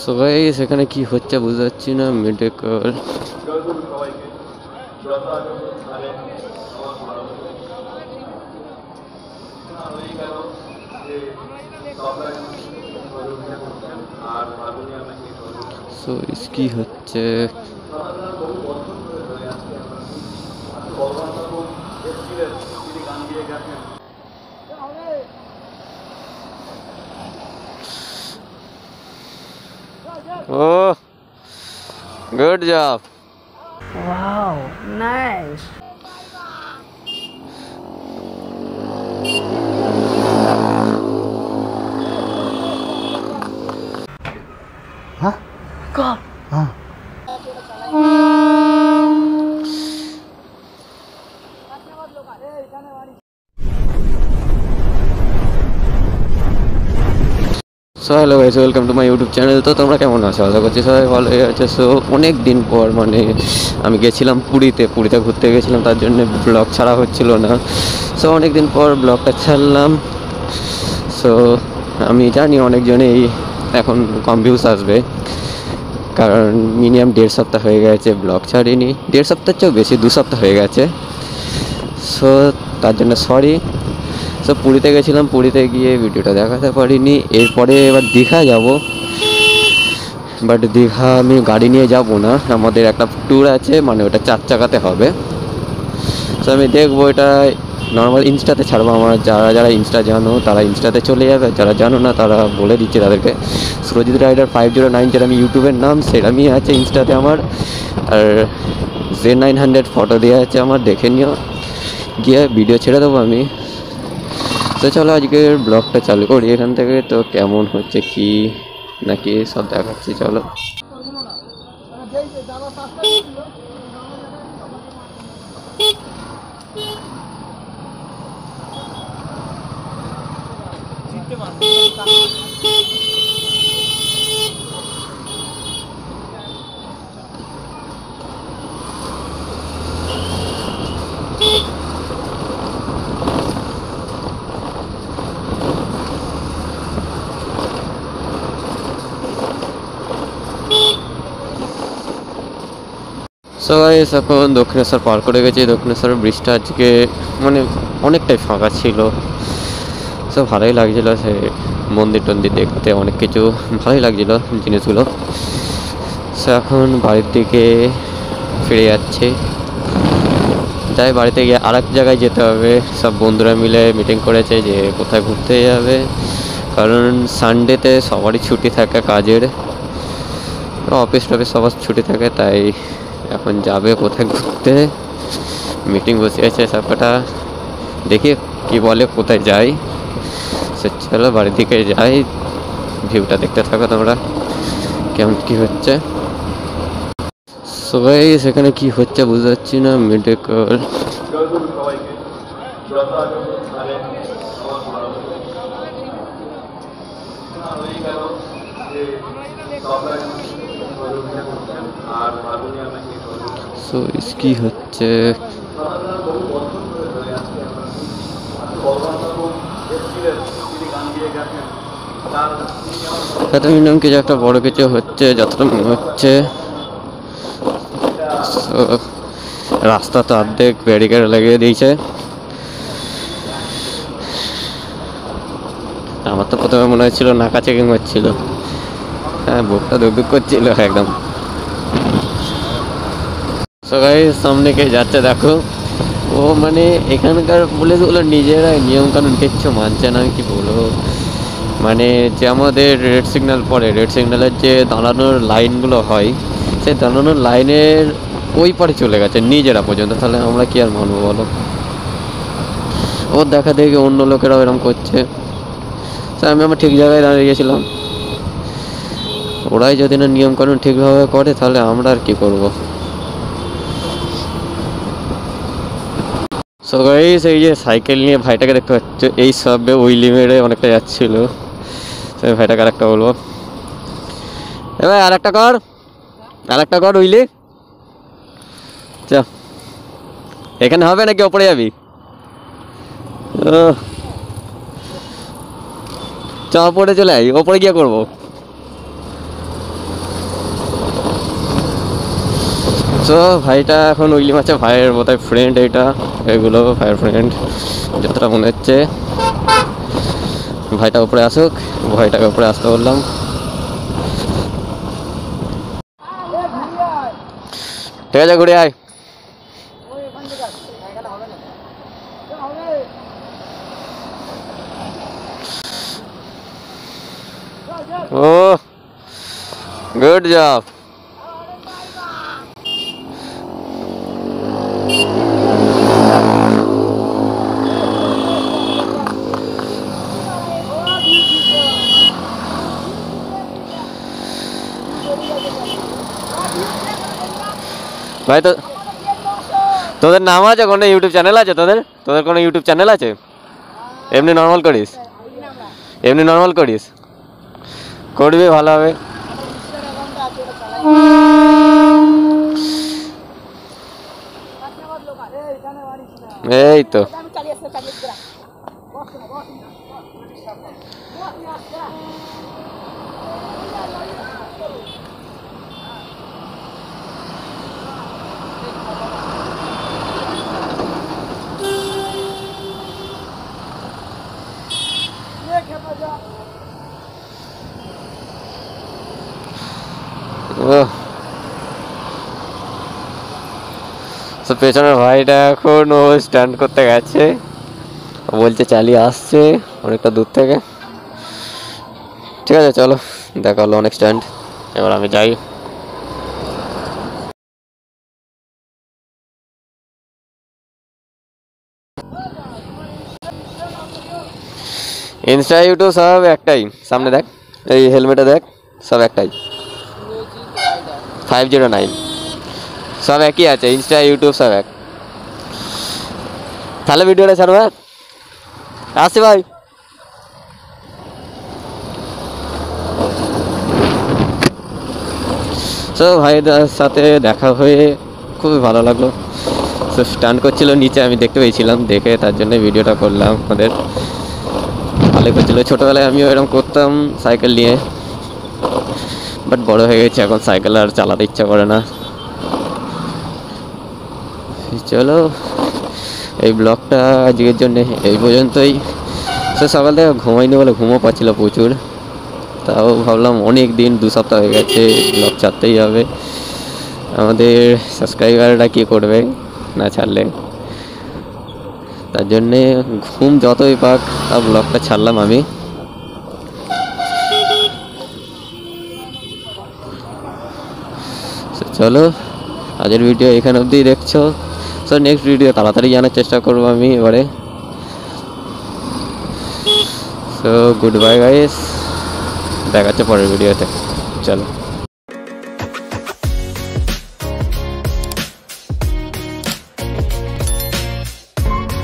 So guys এখানে কি হচ্ছে বুঝতে পারছি না। মেডিকেল সো কি হচ্ছে Oh, good job. Wow, nice. Hah? God. Ah. So hello guys, welcome to my YouTube channel. তো তোমরা কেমন আছো? আশা করছি সবাই ভালো আছে। সো অনেক দিন পর মানে আমি গেছিলাম পুরীতে ঘুরতে গেছিলাম, তার জন্য ব্লগ ছাড়া হচ্ছিল না। সো অনেক দিন পর ব্লগটা ছাড়লাম। সো আমি জানি অনেকজনেই এখন কম ভিউস আসবে, কারণ মিনিমাম 1.5 সপ্তাহ হয়ে গেছে ব্লগ ছাড়িনি। 1.5 সপ্তাহের চেয়েও বেশি, 2 সপ্তাহ হয়ে গেছে। সো তার জন্য সরি। সো পুরীতে গেছিলাম, পুরীতে গিয়ে ভিডিওটা দেখাতে পারিনি। এরপরে এবার দীঘা যাব, বাট দীঘা আমি গাড়ি নিয়ে যাব না, আমাদের একটা ট্যুর আছে, মানে ওটা 4 চাকাতে হবে। সো আমি দেখবো, এটা নর্মাল ইনস্টাতে ছাড়বো। আমার যারা ইনস্টা জানো তারা ইনস্টাতে চলে যাবে, যারা জানো না তারা বলে দিচ্ছে তাদেরকে। সুরজিৎ রাইডার 509 যেটা আমি ইউটিউবের নাম, সেরকমই আছে ইনস্টাতে আমার। আর Z900 ফটো দেওয়া আছে আমার, দেখে নিও, গিয়ে ভিডিও ছেড়ে দেবো আমি। তো চলো আজকের ব্লগটা চালু করি এখান থেকে। তো কেমন হচ্ছে কি নাকি সব দেখাচ্ছি, চলো। সো গাইস এখন দক্ষিণেশ্বর পার করে গেছি। দক্ষিণেশ্বরের ব্রিজটা আজকে মানে অনেকটাই ফাঁকা ছিল। সো ভালোই লাগছিলো, সে মন্দির টন্দির দেখতে, অনেক কিছু ভালোই লাগছিলো জিনিসগুলো। সো এখন বাড়ির দিকে ফিরে যাচ্ছি। তাই বাড়িতে গিয়ে আর এক জায়গায় যেতে হবে। সব বন্ধুরা মিলে মিটিং করেছে যে কোথায় ঘুরতে যাবে, কারণ সানডেতে সবারই ছুটি থাকে, কাজের অফিস টফিস সবার ছুটি থাকে। তাই এখন যাবে কোথায় ঘুরতে, মিটিং বসিয়েছে সব কটা, দেখি কি বলে কোথায় যাই। সে চলো বাড়ির দিকে যাই, ভিউটা দেখতে থাকো তোমরা কেমন কি হচ্ছে। সবাই সেখানে কি হচ্ছে বুঝতে পারছি না। মেডিকেল সো কি হচ্ছে মিনিমাম কিছু একটা বড় কিছু হচ্ছে যতটা মনে হচ্ছে। রাস্তা তো অর্ধেক ব্যারিকেড লাগিয়ে দিয়েছে। আমার তো প্রথমে মনে হচ্ছিল নাকা চেকিং হচ্ছিল, হ্যাঁ বুকটা দুক করছিল একদম। সবাই সামনে কে যাচ্ছে দেখো, ও মানে এখানকার পুলিশগুলো নিজেরাই নিয়ম কানুন কিচ্ছু মানছে না, কি বলবো। মানে যে আমাদের রেড সিগন্যাল পড়ে, রেড সিগন্যালের যে দাঁড়ানোর লাইনগুলো হয়, সেই দাঁড়ানোর লাইনের ওই পারে চলে গেছে নিজেরা পর্যন্ত। তাহলে আমরা কি আর মানবো বলো? ওর দেখা দেখে অন্য লোকেরাও এরকম করছে। আমি আমার ঠিক জায়গায় দাঁড়িয়ে গেছিলাম, ওরাই যদি না নিয়ম কানুন ঠিকভাবে করে তাহলে আমরা আর কি করবো। সো গাইস এই যে সাইকেল নিয়ে ভাইটাকে দেখতে পাচ্ছ, এই সবে ওই লিমিটে অনেকটা যাচ্ছিল। সেই ভাইটাকে আরেকটা বলবো, এবার আরেকটা কর উইলি। চ এখানে হবে নাকি ওপরে যাবি? চ ওপরে চলে আই, ওপরে গিয়ে করবো। সো ভাইটা এখন উইলি মাছে ভাইয়ের বোধহয় ফ্রেন্ড, এইটা এগুলো ভাইয়ের ফ্রেন্ড যতটা মনে হচ্ছে। ভাইটা উপরে আসুক, ভাইটাকে উপরে আসতে বললাম। ঠিক আছে ঘুরে আয়। ও গুড জব। ভাই তো তোদের নাম আছে কোনো ইউটিউব চ্যানেল আছে? তোদের কোনো ইউটিউব চ্যানেল আছে? এমনি নর্মাল করিস? এমনি নর্মাল করিস? করবি, ভালো হবে। এই তো তো পেছনের ভাইটা এখন ও স্ট্যান্ড করতে গেছে, বলছে চালিয়ে আসছে অনেকটা দূর থেকে। ঠিক আছে চলো, দেখা হলো অনেক স্ট্যান্ড, এবার আমি যাই। ইনস্টা ইউটিউব সব একটাই, সামনে দেখ, এই হেলমেটে দেখ, সব একটাই 509, সব একই আছে, ইনস্টা ইউটিউব সব এক। তাহলে ভিডিওটা ছাড়বে, আসছি ভাই। তো ভাইদের সাথে দেখা হয়ে খুবই ভালো লাগলো। তো স্টান্ট করছিল নিচে, আমি দেখতে পেয়েছিলাম, দেখে তার জন্য ভিডিওটা করলাম। আমাদের ভালো করছিল, ছোটোবেলায় আমিও এরকম করতাম সাইকেল নিয়ে, বাট বড় হয়ে গেছে এখন সাইকেল আর চালাতে ইচ্ছা করে না। চলো এই ব্লগটা আজকের জন্যে এই পর্যন্তই। সে সকাল থেকে ঘুমাইনি বলে ঘুমও পাচ্ছিল প্রচুর, তাও ভাবলাম অনেক দিন, 2 সপ্তাহ হয়ে গেছে, ব্লগ ছাড়তেই হবে। আমাদের সাবস্ক্রাইবাররা কী করবে না ছাড়লে, তার জন্যে ঘুম যতই পাক তা ব্লগটা ছাড়লাম আমি। চলো আজকের ভিডিও এখানে অবধি দেখছো। সো নেক্সট ভিডিও তাড়াতাড়ি জানার চেষ্টা করবো আমি এবারে। সো গুড বাই গাইস, দেখা হচ্ছে পরের ভিডিওতে, চলো।